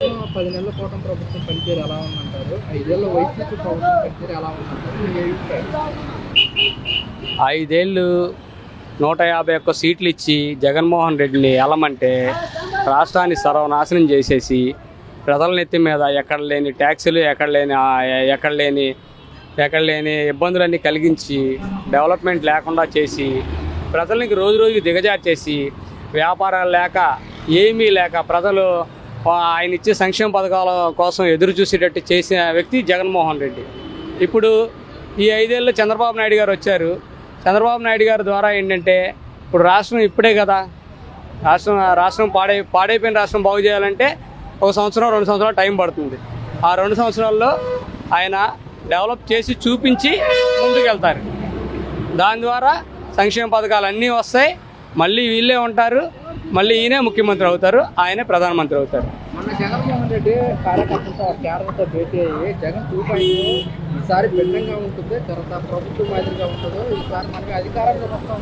10 నెలల కూటమి ప్రభుత్వం పనితీరు ఎలా ఉందంటారు? 5 ఏళ్ల వైసీపీ ప్రభుత్వం పనితీరు ఎలా ఉందంటారు? మీ అభిప్రాయం? 5 ఏళ్ళు 151 సీట్లు ఇచ్చి జగన్మోహన్ రెడ్డిని ఎలమంటే రాష్ట్రాన్ని సర్వనాశనం చేసేసి ప్రజల నెత్తి మీద ఎక్కడ లేని ట్యాక్సులు ఎక్కడ లేని ఇబ్బందులన్నీ కలిగించి డెవలప్మెంట్ లేకుండా చేసి ప్రజలకి రోజు రోజుకి దిగజార్చేసి వ్యాపారాలు లేక ఏమీ లేక ప్రజలు ఆయన ఇచ్చే సంక్షేమ పథకాల కోసం ఎదురు చూసేటట్టు చేసిన వ్యక్తి జగన్మోహన్ రెడ్డి. ఇప్పుడు ఈ 5 ఏళ్ళు చంద్రబాబు నాయుడు గారు వచ్చారు. చంద్రబాబు నాయుడు గారి ద్వారా ఏంటంటే ఇప్పుడు రాష్ట్రం ఇప్పుడే కదా, రాష్ట్రం పాడైపోయిన రాష్ట్రం బాగు చేయాలంటే 1 సంవత్సరం 2 సంవత్సరాలు టైం పడుతుంది. ఆ 2 సంవత్సరాల్లో ఆయన డెవలప్ చేసి చూపించి ముందుకెళ్తారు. దాని ద్వారా సంక్షేమ పథకాలు అన్నీ వస్తాయి. మళ్ళీ వీళ్ళే ఉంటారు, మళ్ళీ ఈయనే ముఖ్యమంత్రి అవుతారు, ఆయనే ప్రధానమంత్రి అవుతారు. మొన్న జగన్మోహన్ రెడ్డి కార్యకర్తలతో కేరళతో భేటీ అయ్యి జగన్ 2.0 ఈసారి భిన్నంగా ఉంటుంది, తర్వాత ప్రభుత్వం మాదిరిగా ఉంటుందో, ఈసారి మనకి అధికారంలో వస్తాం.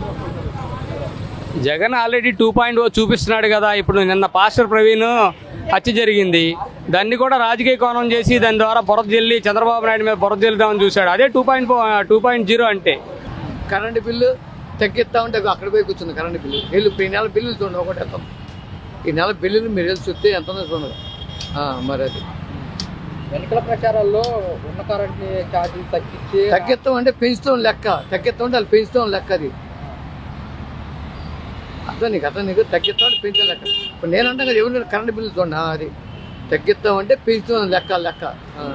జగన్ ఆల్రెడీ 2.0 చూపిస్తున్నాడు కదా. ఇప్పుడు నిన్న పాస్టర్ ప్రవీణ్ హత్య జరిగింది, దాన్ని కూడా రాజకీయ కోణం చేసి దాని ద్వారా బురద జల్లి చంద్రబాబు నాయుడు మీద బురద జల్లుదామని చూశాడు. అదే 2.0 అంటే. కరెంటు బిల్లు తగ్గిస్తా ఉంటే అక్కడ పోయి కూర్చుంది కరెంటు బిల్లు. వీళ్ళు ఈ నెల బిల్లులు చూడండి, ఒకటి ఎంత ఈ నెల బిల్లులు మీరు వెళ్ళి చూస్తే ఎంత చూడదు. మరి అది ఎన్నికల ప్రచారాల్లో ఉన్న కరెంట్ ఛార్జీలు తగ్గిస్తాం అంటే పెంచుతాం లెక్క, తగ్గిస్తాం అంటే వాళ్ళు పెంచుతాం లెక్క. అది అర్థం నీకు తగ్గిస్తాం అంటే పెంచాం లెక్క. ఇప్పుడు నేను అంటే కదా ఎవరు కరెంటు బిల్లు చూడండి, అది తగ్గిస్తాం అంటే పెంచుతాం లెక్క.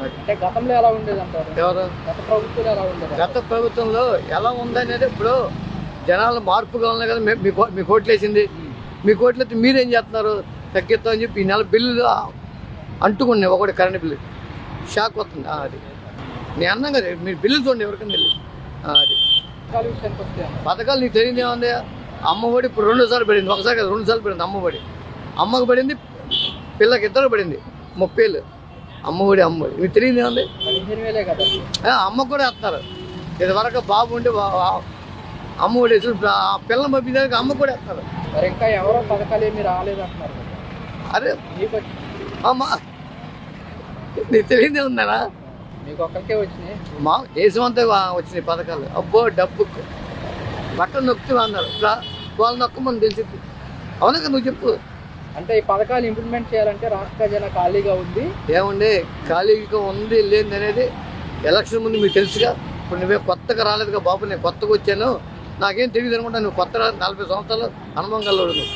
అంటే గతంలో ఎలా ఉండేది అంటారు? ఎవరు గత ప్రభుత్వం ఎలా ఉండేది? గత ప్రభుత్వంలో ఎలా ఉందనేది ఇప్పుడు జనాలు మార్పుగా ఉన్నాయి కదా. మీ కోట్లు వేసింది, మీ కోట్లు అయితే మీరేం చేస్తున్నారు? తగ్గిస్తామని చెప్పి ఈ నెల బిల్లులు అంటుకున్నాయి. ఒకటి కరెంటు బిల్లు షాక్ వస్తుంది. అది నేను అన్నాం కదా, మీరు బిల్లు చూడండి ఎవరికైనా వెళ్ళి. అది పథకాలు నీకు తెలియదు ఏముంది? అమ్మఒడి ఇప్పుడు 2 సార్లు పడింది, ఒకసారి కదా 2 సార్లు పడింది అమ్మఒడి. అమ్మకు పడింది, పిల్లకి 2 పడింది 30 ఏళ్ళు. అమ్మఒడి మీకు తెలియదు ఏముంది? అమ్మకు కూడా వేస్తున్నారు. ఇదివరకు బాబు ఉంటే అమ్మఒడి వేసి పిల్లలు పంపించడానికి అమ్మ కూడా వేస్తున్నారు. మరి ఇంకా ఎవరో పథకాలు ఏమి రాలేదంటున్నారు. అరే అమ్మ నీకు తెలియదే ఉందనా? మీకు ఒక్కరికే వచ్చినాయి, మా దేశం అంతా వచ్చినాయి పథకాలు. అబ్బో డబ్బు బట్టలు నొక్కుతూ అన్నారు, వాళ్ళు నొక్కమని తెలిసింది. అవునా కదా నువ్వు చెప్పు. అంటే ఈ పథకాలు ఇంప్లిమెంట్ చేయాలంటే రాష్ట్ర ఖజానా ఖాళీగా ఉంది. ఏమండి ఖాళీగా ఉంది లేదు అనేది ఎలక్షన్ ముందు మీకు తెలుసుగా. ఇప్పుడు నువ్వే కొత్తగా రాలేదుగా బాబు, నేను కొత్తగా వచ్చాను నాకేం తెలియదు అనుకుంటా. నువ్వు కొత్తగా 40 సంవత్సరాలు అనుభవం కలవాడు. నువ్వు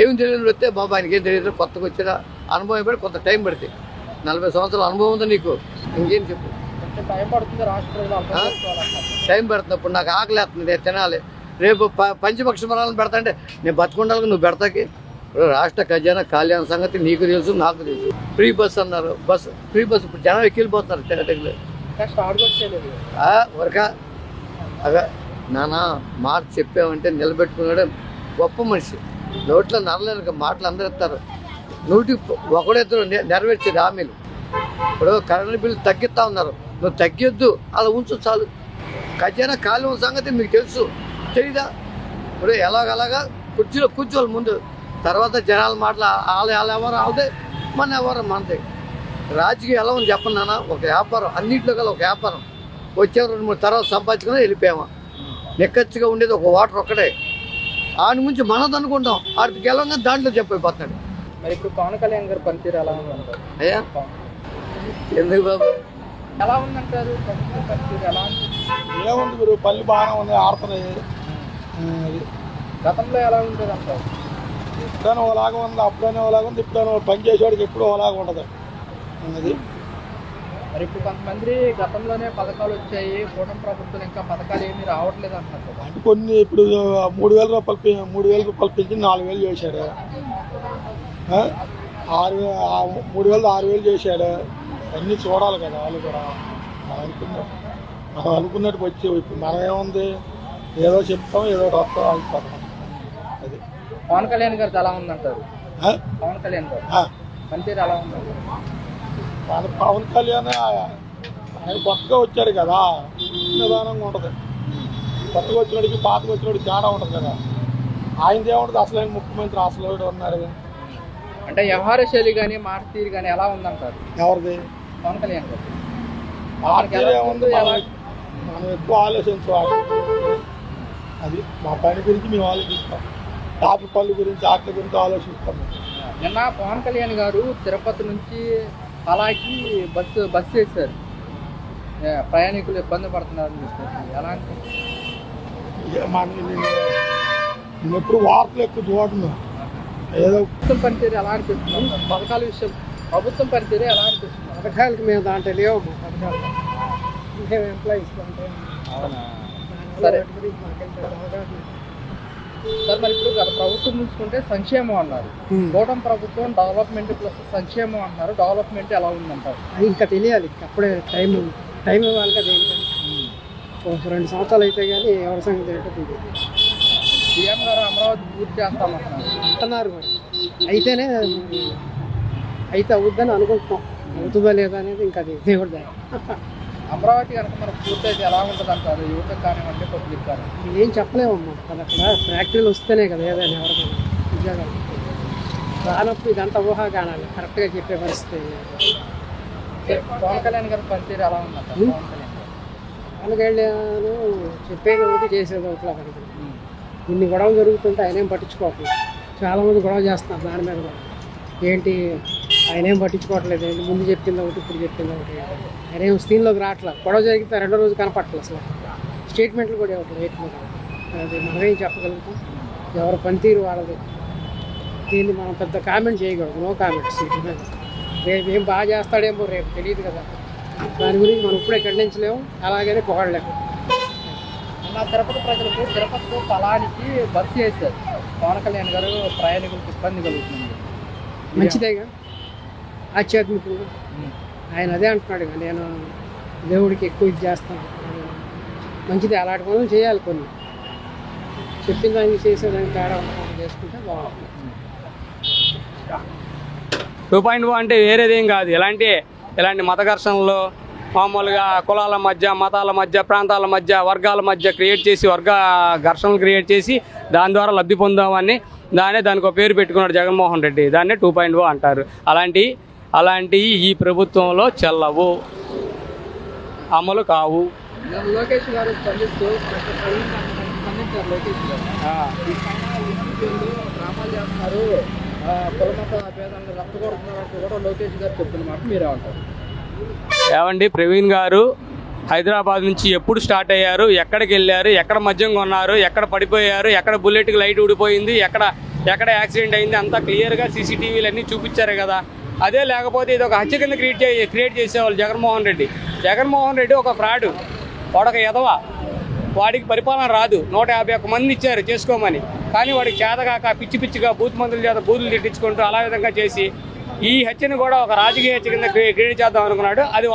ఏమి తెలియదు వస్తే బాబు ఆయనకేం తెలియదు, కొత్తగా వచ్చారా అనుభవం పడి కొంత టైం పడుతుంది. 40 సంవత్సరాల అనుభవం ఉందా నీకు? ఇంకేం చెప్పు. టైం పడుతుంది, రాష్ట్ర టైం పడుతుంది. ఇప్పుడు నాకు ఆకలి వేస్తుంది, నేను తినాలి. రేపు పంచపక్ష మరాలను పెడతా అంటే నేను బతుకుండాలి, నువ్వు పెడతాకి. రాష్ట్ర ఖజానా ఖాళీ అన్న సంగతి నీకు తెలుసు, నాకు తెలుసు. ఫ్రీ బస్ అన్నారు, ఫ్రీ బస్ ఇప్పుడు జనం ఎక్కిపోతున్నారు. వరక అగా నానా మాట చెప్పామంటే నిలబెట్టుకున్నాడు గొప్ప మనిషి. నోట్లో నరలేని మాటలు అందరూ ఇస్తారు, 100 నెరవేర్చేది హామీలు. ఇప్పుడు కరెంటు బిల్లు తగ్గిస్తా ఉన్నారు, నువ్వు తగ్గొద్దు, అలా ఉంచు చాలు. ఖజానా ఖాళీ ఉన్న సంగతి మీకు తెలుసు, తెలీదా? ఇప్పుడు ఎలాగలాగా కుర్చీలో కూర్చోవాలి ముందు, తర్వాత జనాల మాటలు వాళ్ళు ఎవరు వాళ్ళదే, మన ఎవరు మనదే. రాజకీయం ఎలా ఉంది చెప్పండి నాన్న? ఒక వ్యాపారం, అన్నింటిలో కల ఒక వ్యాపారం. వచ్చే 2-3 తర్వాత సంపాదించుకుని వెళ్ళిపోయామా. నెక్కచ్చిగా ఉండేది ఒక వాటర్ ఒక్కటే. ఆడి నుంచి మనది అనుకుంటాం, ఆడికి గెలవంగా దాంట్లో చెప్పిపోతున్నాడు. మరి ఇప్పుడు పవన్ కళ్యాణ్ గారు పనితీరు ఎలా ఉందంటారు? అయ్యా ఎందుకు బాబు ఎలా ఉందంటారు? పనితీరు ఎలా ఉంది? ఏముంది మీరు పల్లి బాగానే ఉంది, ఆడుతున్నాయి. గతంలో ఎలా ఉంటుంది అంటారు? ఇప్పుడైనా ఓలాగా ఉంది, అప్పుడైనా ఓలాగా ఉంది, ఇప్పుడైనా పని చేసేవాడికి ఎప్పుడూ ఓలాగా ఉండదు. అది మరి ఇప్పుడు కొంతమంది గతంలోనే పథకాలు వచ్చాయి, కూటమి ప్రభుత్వం ఇంకా పథకాలు ఏమీ రావట్లేదు అంటున్నారు. అంటే కొన్ని ఇప్పుడు 3,000 రూపాయలు పెంచి 4,000 చేశాడు. 3,000 చేశాడు. అన్నీ చూడాలి కదా వాళ్ళు కూడా. మనం అనుకున్నట్టు వచ్చి ఇప్పుడు మనం ఏముంది, ఏదో చెప్తాం, ఏదో వస్తాం, అయిపోతాం. అది పవన్ కళ్యాణ్ గారు ఎలా ఉందంటారు? పవన్ కళ్యాణ్ గారు పనితీరు ఎలా ఉందంటారు? పవన్ కళ్యాణ్ ఆయన కొత్తగా వచ్చాడు కదా, నిదానంగా ఉంటుంది. కొత్తగా వచ్చినడికి పాతగా వచ్చినడికి తేడా ఉంటుంది కదా. ఆయనది ఏముంటుంది, అసలు ఆయన ముఖ్యమంత్రి అసలు ఉన్నాడు. అంటే వ్యవహార శైలి కానీ మాట తీరు కానీ ఎలా ఉందంటారు ఎవరిది పవన్ కళ్యాణ్ గారు? ఆర్టీఏ ఉంది, మనం ఎక్కువ ఆలోచించాలి. అది మా పని గురించి మేము ఆలోచిస్తాం, ట్రాఫిక్ పనుల గురించి వాటి గురించి ఆలోచిస్తాం. నిన్న పవన్ కళ్యాణ్ గారు తిరుపతి నుంచి అలాకి బస్సు చేశారు, ప్రయాణికులు ఇబ్బంది పడుతున్నారు ఎలా అంటే నేను ఎప్పుడు వార్తలు ఎక్కువ చూడను. ఏదో ప్రభుత్వం పనితీరు ఎలా అనిపిస్తున్నాం? పథకాల విషయం ప్రభుత్వం పనితీరు ఎలా అనిపిస్తుంది? పథకాలకి మేము దాంట్లో లేవు పథకాలు, మేము ఎంప్లాయీస్ అవునా? సరే సార్, మరి ఇప్పుడు గత ప్రభుత్వం చూసుకుంటే సంక్షేమం అన్నారు, కూటమి ప్రభుత్వం డెవలప్మెంట్ ప్లస్ సంక్షేమం అంటున్నారు. డెవలప్మెంట్ ఎలా ఉందంటారు? అది ఇంకా తెలియాలి, అప్పుడే టైం ఇవ్వాలి కదా. ఒక 2 సంవత్సరాలు అయితే కానీ ఎవరి సంగతి ఏంటో తెలియదు. సీఎం గారు అమరావతి పూర్తి చేస్తామంటున్నారు అంటున్నారు, మరి అయితేనే అయితే అవుద్దని అనుకుంటున్నాం. అవుతుందా లేదా అనేది ఇంకా అది దేవుడి దయ. అమరావతి కనుక మనకు పూర్తి అయితే ఎలా ఉంటుంది అంటారు? యువతకు కానివ్వండి, పబ్లిక్ కానివ్వండి. ఏం చెప్పలేమమ్మా కదా, అక్కడ ఫ్యాక్టరీలు వస్తేనే కదా ఏదైనా ఎవరికైనా ఉద్యోగాలు. రానప్పుడు ఇదంతా ఊహాగానాలి, కరెక్ట్గా చెప్పే పరిస్థితి. పవన్ కళ్యాణ్ గారి పనితీరు ఎలా ఉందంటారు? పవన్ కళ్యాణ్ గారు పవన్ కళ్యాణ్ చెప్పేది ఒకటి చేసేది ఒకటిలా కనుక ఇన్ని గొడవలు జరుగుతుంటే ఆయన ఏం పట్టించుకోవట్లేదు. చాలామంది గొడవ చేస్తున్నారు దాని మీద కూడా. ఏంటి ఆయన ఏం పట్టించుకోవట్లేదు, ఏంటి ముందు చెప్పింది ఒకటి ఇప్పుడు చెప్పింది ఒకటి. ఆయన ఏం స్క్రీన్లోకి రావట్లేదు. గొడవ జరిగితే 2వ రోజు కనపట్టలేదు అసలు. స్టేట్మెంట్లు కూడా ఇవ్వట్లేదు ఏట్లేదు. అది మనమేం చెప్పగలుగుతాం, ఎవరి పనితీరు వాళ్ళది. దీన్ని మనం పెద్ద కామెంట్ చేయకూడదు, నో కామెంట్స్. రేపు ఏం బాగా చేస్తాడేమో రేపు తెలియదు కదా, దాని గురించి మనం ఇప్పుడే ఖండించలేము, అలాగనే పొగడలేము. నా తిరుపతి ప్రజలకు తిరుపతితో తలానికి బస్సు చేశారు పవన్ కళ్యాణ్ గారు, ప్రయాణికులకు ఇబ్బంది కలుగుతుంది. మంచిదేగా, ఆధ్యాత్మికంగా ఆయన అదే అంటున్నాడు, నేను దేవుడికి ఎక్కువ ఇది చేస్తాను. మంచిది, అలాంటి పనులు చేయాలి. కొన్ని చెప్పిన దానికి చేసేదానికి తేడా చేసుకుంటే బాగుంటుంది. 2.0 అంటే వేరేదేం కాదు. ఇలాంటి మత ఘర్షణలు మామూలుగా కులాల మధ్య, మతాల మధ్య, ప్రాంతాల మధ్య, వర్గాల మధ్య క్రియేట్ చేసి, ఘర్షణలు క్రియేట్ చేసి దాని ద్వారా లబ్ధి పొందామని దానికి ఒక పేరు పెట్టుకున్నాడు జగన్మోహన్ రెడ్డి. దాన్నే 2.0 అంటారు. అలాంటివి ఈ ప్రభుత్వంలో చెల్లవు, అమలు కావు. లోకేష్ గారు స్పందించారు. లోకేష్ గారు డ్రామాలు చేస్తున్నారు, కులమత భేదాలను రచ్చగొడుతున్నారు కూడా లోకేష్ గారు చెప్తున్నమాట మీరేమంటారు? ఏమండి, ప్రవీణ్ గారు హైదరాబాద్ నుంచి ఎప్పుడు స్టార్ట్ అయ్యారు, ఎక్కడికి వెళ్ళారు, ఎక్కడ మద్యం కొన్నారు, ఎక్కడ పడిపోయారు, ఎక్కడ బుల్లెట్కి లైట్ ఊడిపోయింది, ఎక్కడ యాక్సిడెంట్ అయింది, అంతా క్లియర్గా సీసీటీవీలు అన్నీ చూపించారు కదా. అదే లేకపోతే ఇది ఒక హత్య కింద క్రియేట్ చేసేవాళ్ళు జగన్మోహన్ రెడ్డి ఒక ఫ్రాడ్, వాడొక ఎదవ, వాడికి పరిపాలన రాదు. 151 మంది ఇచ్చారు చేసుకోమని, కానీ వాడికి చేతగాక పిచ్చిగా బూత్ మందుల చేత బూతులు తిట్టించుకుంటూ అలా విధంగా చేసి ఈ హత్యను కూడా ఒక రాజకీయ హత్య కింద క్రియేట్ చేద్దాం అనుకున్నాడు. అది